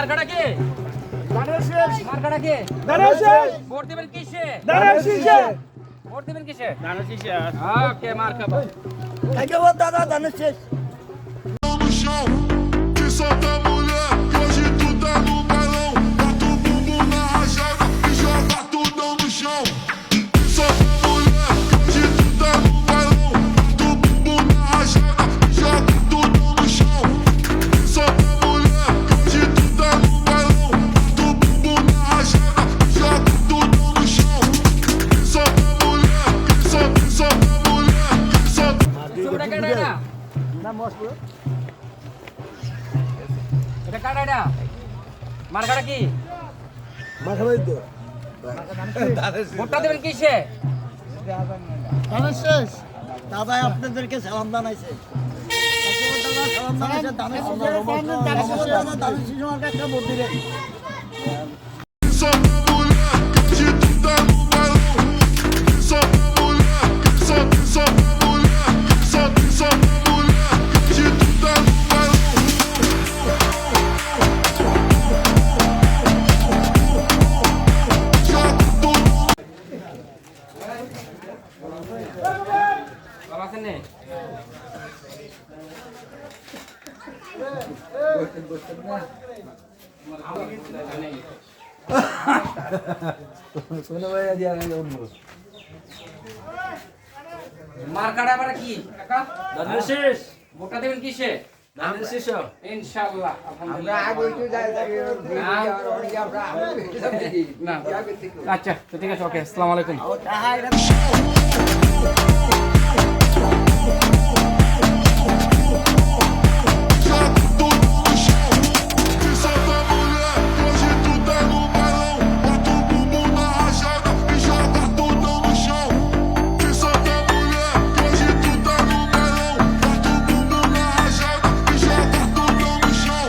মার্কাটা কে? ধানের শেষ। মার্কাটা কে? ধানের শেষ। ভোট দিবেন কিসে? ধানের শীষে। ভোট দিবেন কিসে? ধানের শীষে। ওকে মার্কা। ধন্যবাদ দাদা, ধানের শেষ। no chão, que solta a mulher, que hoje tu tá no balão. Bota o bumbum na rajada e joga tudão no chão. Que solta a mulher, que hoje tu tá no balão. Bota o bumbum na rajada e joga tudão no chão. Que solta a mulher, que hoje tu tá no balão. Bota o bumbum na rajada e joga tudão no chão. Que solta a mulher, que solta a mulher, que solta. এটা কাটা এটা? না মশলা। এটা কাটা এটা? মার্কাটা কি? মাখাবাই তো। ভোটটা দিবেন কিসে? ধানের শেষ। দাদা আপনাদেরকে সালাম জানাইছে। দাদা সালাম জানাইছে ধানের শীষে। ধানের শীষে আমাকে একটা ভোট দিবেন। Solta a mulher, que hoje tu tá no balão. Solta a mulher, solta a mulher, solta a mulher, que hoje tu tá no balão. Joga tudo. বাবা আছেন নে? মার্কাটা আবার কি কাকা? ধানের শেষ। ভোটটা দিবেন কিসে? ধানের শীষে। ইনশাআল্লাহ আলহামদুলিল্লাহ। না আচ্ছা তো ঠিক আছে ওকে আসসালামু আলাইকুম। Joga tudo no chão. Que solta a mulher, que hoje tu tá no balão. Bota o bumbum na rajada e joga tudo no chão. Que solta a mulher, que hoje tu tá no balão. Bota o bumbum na rajada e joga tudo no chão.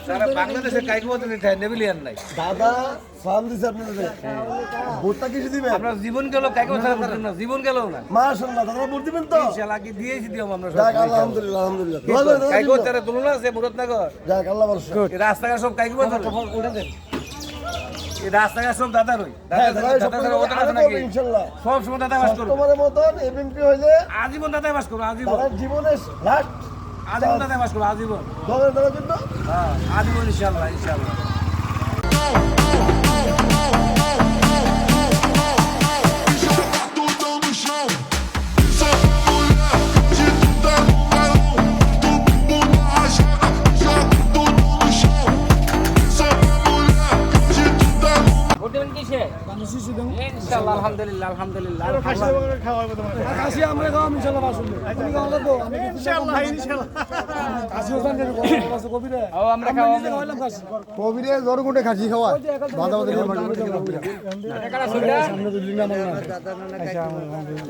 সারা বাংলাদেশে কাইকে মতো নেভিলিয়ান নাই দাদা সালাম দিছে আপনাদের। ভোটটা কিছু দিবেন? আপনার জীবন গেল কাইকে মতো না জীবন গেল না মাশাআল্লাহ দাদা ভোট দিবেন তো? ইনশাআল্লাহ কি দিয়েছি দিও আমরা যাক আলহামদুলিল্লাহ আলহামদুলিল্লাহ। দোয়া করেন, দোয়া কাইকে করেন। তারা তুলনা আছে মুরাদনগর যাক আল্লাহ ভরসা। এই রাস্তাঘাট সব কাইকে মতো উঠে দেন। এই রাস্তাঘাট সব দাদারই হ্যাঁ দাদা দাদা সব দাদা ওটা আছে আরো নাকি করবে ইনশাআল্লাহ। সব সময় দাদা বাস করবে তোমাদের মতন এমপি হইলে আজীবন দাদা বাস করবে আজীবন দাদার জীবনের লাস্ট আজীবন দাদা বাস করবে আজীবন দলের দেওয়ার জন্য হ্যাঁ আজীবন ইনশাআল্লাহ ইনশাআল্লাহ Joga tudo no chão. Solta a mulher, que hoje tu tá no balão. Bota o bumbum na rajada e joga tudo no chão. Solta a mulher, que hoje tu tá no vote দিবেন কিসে? ইনশাআল্লাহ আলহামদুলিল্লাহ আলহামদুলিল্লাহ। কাশি আমরা গাম ইনশাআল্লাহ বাসুন তুমি গাওলা তো আমি ইনশাআল্লাহ ইনশাআল্লাহ কাশি ওখান থেকে বাসু কবিরে ও আমরা খাওয়া কবিরে জোর কোটে কাশি খাওয়া বাঁধা বাঁধা কাটা সুবিধা সামনে তো লিঙ্গা মারনা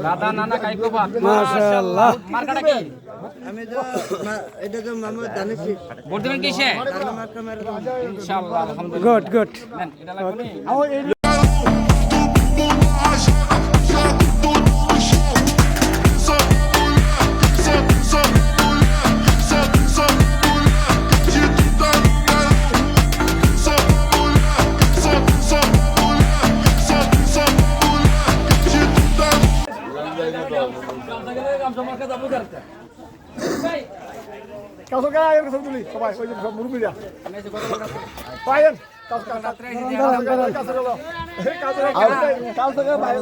দাদা নানা কাইকো বাদ মাশাআল্লাহ। মার্কাটা কি? আমি তো এটা তো মামা ধানের শীষ। ভোট দিবেন কিসে? ধানের মার্কা মেরে দাও। ইনশাআল্লাহ আলহামদুলিল্লাহ। গুড গুড নেন, এটা লাগবে নি? bumbum na rajada e joga tudo no chão. Solta a mulher, solta a mulher, solta a mulher, que hoje tu tá no balão. Solta a mulher, solta a mulher, solta a mulher, que hoje tu tá no কাছো গায় এর সব তুলি সবাই ওই যে সব মুরুবিরা পায়েন কাছো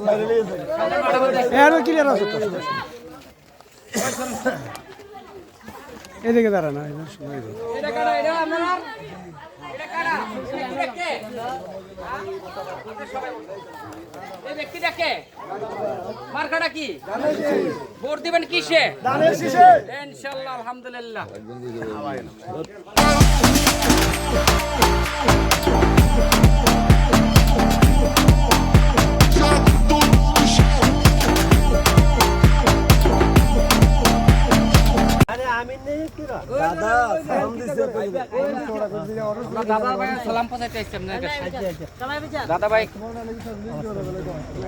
বাইরে লিয়েছে এর ক্লিয়ার আছে তো এদিকে দাঁড়া না এটা কাটা এটা আপনার এটা কাটা এই ব্যক্তি এই ব্যক্তিটা কে? মার্কাটা কি? ভোট দিবেন কিসে? ধানের শীষে ইনশাআল্লাহ আলহামদুলিল্লাহ। joga tudo no chão. দাদা সালাম দিছে আমরা দাদা ভাই সালাম পৌঁছাইতে আসছি আপনার কাছে। দাদা ভাই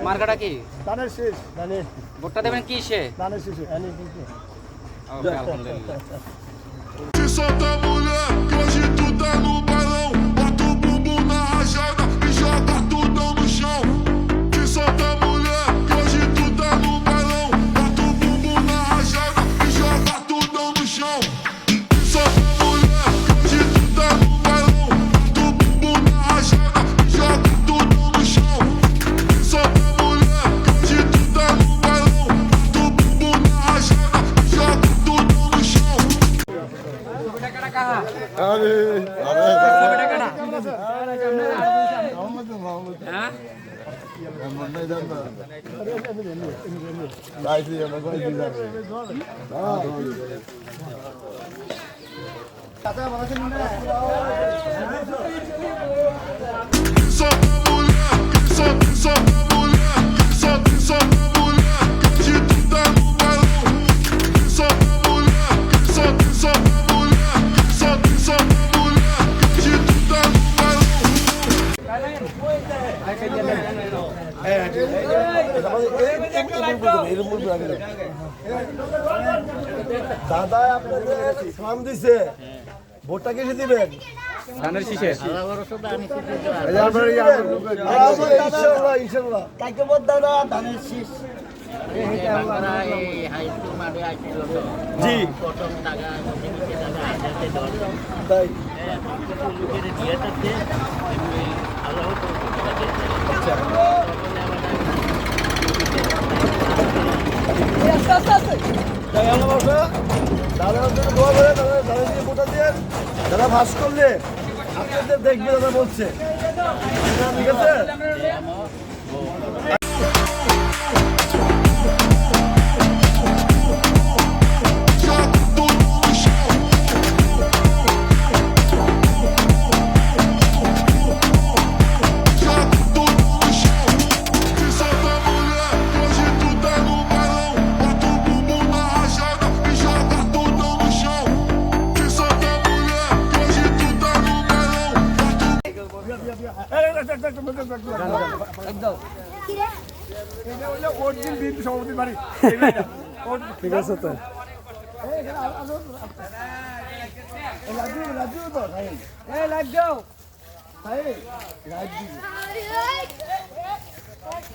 মার্কাটা কি? ধানের শীষ ধানের ভোটটা দেবেন কিসে? ধানের শীষে ওকে আলহামদুলিল্লাহ। Que solta mulher, que hoje tu tá no balão. Bota o bumbum na rajada e joga tudão no chão. Que solta mulher, que hoje tu tá no balão. Bota o bumbum na rajada e joga tudão no chão. Que solta mulher, que hoje tu tá no balão. Bota o bumbum na rajada e joga tudão no chão. Que solta mulher, que hoje tu tá no balão. Bota o bumbum na rajada e joga tudão no chão. Solta mulher, solta mulher, solta mulher, que hoje tu tá no balão. Solta mulher, solta mulher, solta mulher, que hoje tu tá no balão. দাদা আপনাদের সালাম দিছে ভোটটা কিসে দিবেন ধানের শীষে ইনশাআল্লাহ ইনশাআল্লাহ কাকে ভোট দাদা ধানের শীষ জি তাই দাদা ভাস করলে আপনাদের দেখবে দাদা বলছে ঠিক আছে Joga tudo no chão. Joga tudo no chão. Que solta mulher, que hoje tu tá no balão. Bota o bumbum na rajada e joga tudo no chão. Que solta mulher, que hoje tu tá no balão. ঠিক আছে তো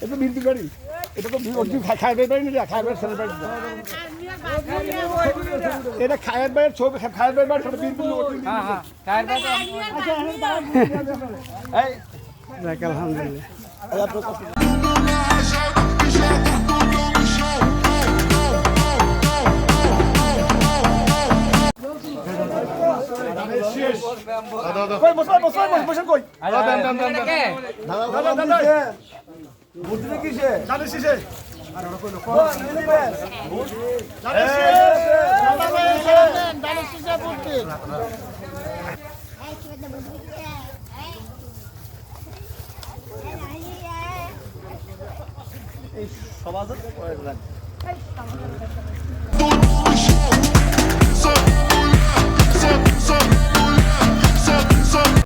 এটা বিন্দু গাড়ি এটা তো খাইবে বাড়ি না খাইবে ছেলে বাড়ি এটা খায়ের বাইরের ছবি খায়ের বাইরের ছোট বিন্দু হ্যাঁ হ্যাঁ টায়ার ব্যাগ এই দেখ আলহামদুলিল্লাহ Bumbum na rajada e joga tudo no chão. কই বসেন কই কে দাদা দাদা বুঝলি কিসে ধানের শীষে Tudo no chão. Solta